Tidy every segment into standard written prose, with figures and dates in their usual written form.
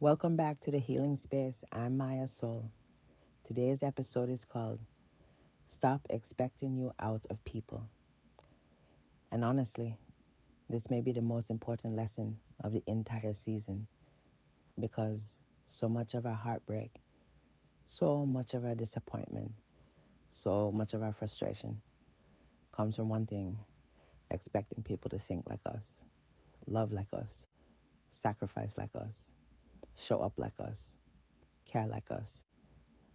Welcome back to the Healing Space. I'm Maya Soul. Today's episode is called Stop Expecting You Out of People. And honestly, this may be the most important lesson of the entire season because so much of our heartbreak, so much of our disappointment, so much of our frustration comes from one thing: expecting people to think like us, love like us, sacrifice like us, show up like us, care like us.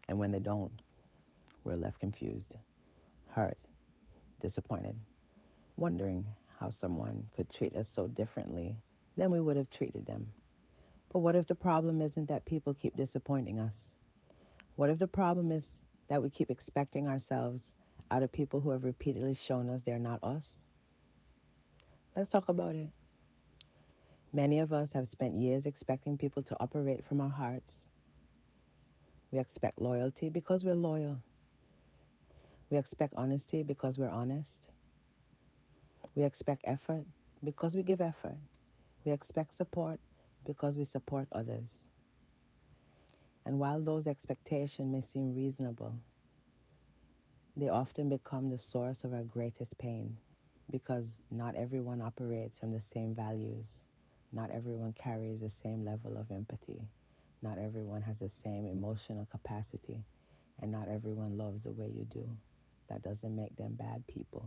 And when they don't, we're left confused, hurt, disappointed, wondering how someone could treat us so differently than we would have treated them. But what if the problem isn't that people keep disappointing us? What if the problem is that we keep expecting ourselves out of people who have repeatedly shown us they're not us? Let's talk about it. Many of us have spent years expecting people to operate from our hearts. We expect loyalty because we're loyal. We expect honesty because we're honest. We expect effort because we give effort. We expect support because we support others. And while those expectations may seem reasonable, they often become the source of our greatest pain because not everyone operates from the same values. Not everyone carries the same level of empathy. Not everyone has the same emotional capacity. And not everyone loves the way you do. That doesn't make them bad people.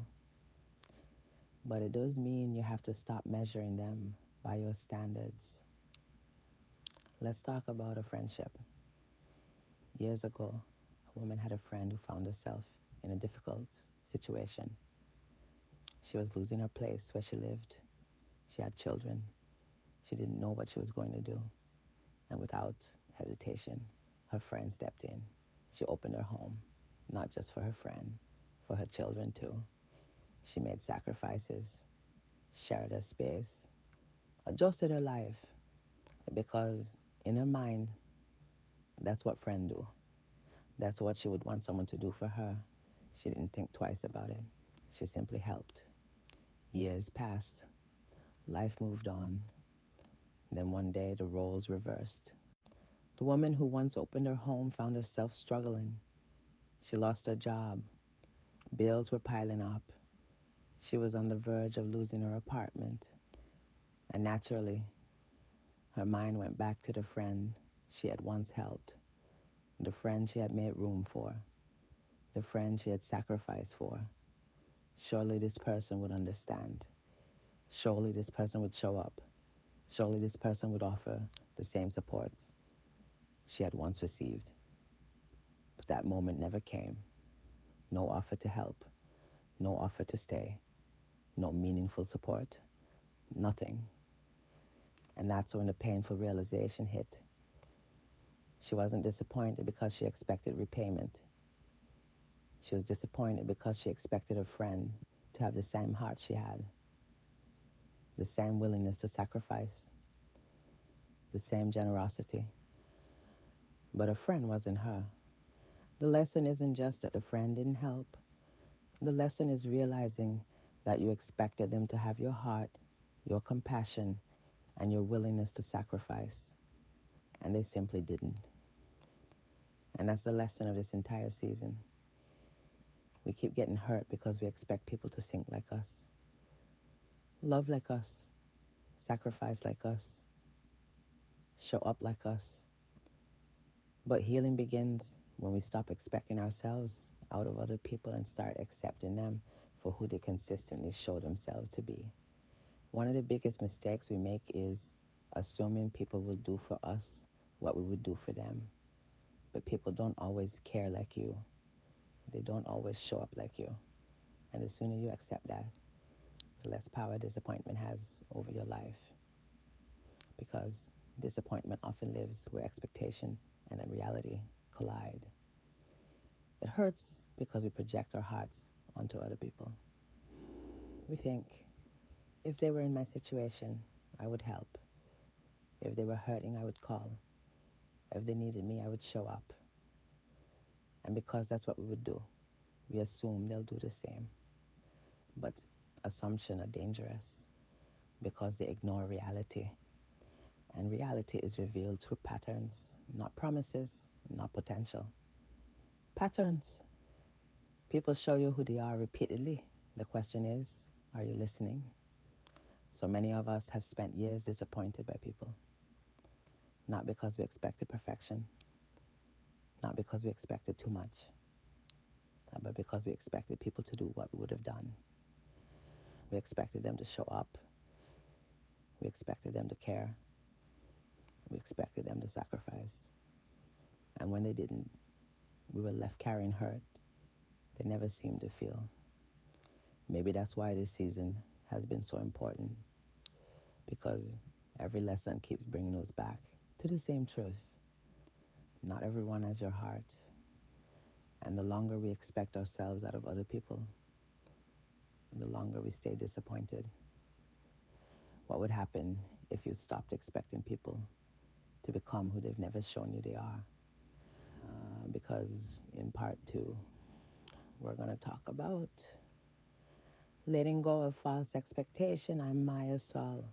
But it does mean you have to stop measuring them by your standards. Let's talk about a friendship. Years ago, a woman had a friend who found herself in a difficult situation. She was losing her place where she lived. She had children. She didn't know what she was going to do. And without hesitation, her friend stepped in. She opened her home, not just for her friend, for her children too. She made sacrifices, shared her space, adjusted her life, because in her mind, that's what friends do. That's what she would want someone to do for her. She didn't think twice about it. She simply helped. Years passed. Life moved on. Then one day the roles reversed. The woman who once opened her home found herself struggling. She lost her job. Bills were piling up. She was on the verge of losing her apartment. And naturally, her mind went back to the friend she had once helped, the friend she had made room for, the friend she had sacrificed for. Surely this person would understand. Surely this person would show up. Surely this person would offer the same support she had once received. But that moment never came. No offer to help. No offer to stay. No meaningful support. Nothing. And that's when the painful realization hit. She wasn't disappointed because she expected repayment. She was disappointed because she expected her friend to have the same heart she had, the same willingness to sacrifice, the same generosity. But her friend wasn't her. The lesson isn't just that the friend didn't help. The lesson is realizing that you expected them to have your heart, your compassion, and your willingness to sacrifice. And they simply didn't. And that's the lesson of this entire season. We keep getting hurt because we expect people to think like us, love like us, sacrifice like us, show up like us. But healing begins when we stop expecting ourselves out of other people and start accepting them for who they consistently show themselves to be. One of the biggest mistakes we make is assuming people will do for us what we would do for them. But people don't always care like you. They don't always show up like you. And the sooner you accept that, the less power disappointment has over your life. Because disappointment often lives where expectation and reality collide. It hurts because we project our hearts onto other people. We think, if they were in my situation, I would help. If they were hurting, I would call. If they needed me, I would show up. And because that's what we would do, we assume they'll do the same. But assumptions are dangerous because they ignore reality. And reality is revealed through patterns, not promises, not potential. Patterns. People show you who they are repeatedly. The question is, are you listening? So many of us have spent years disappointed by people, not because we expected perfection, not because we expected too much, but because we expected people to do what we would have done. We expected them to show up. We expected them to care. We expected them to sacrifice. And when they didn't, we were left carrying hurt they never seemed to feel. Maybe that's why this season has been so important, because every lesson keeps bringing us back to the same truth. Not everyone has your heart. And the longer we expect ourselves out of other people, the longer we stay disappointed. What would happen if you stopped expecting people to become who they've never shown you they are? Because in part 2, we're going to talk about letting go of false expectation. I'm Maya Saul.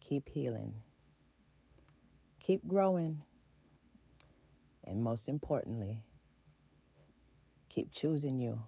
Keep healing. Keep growing. And most importantly, keep choosing you.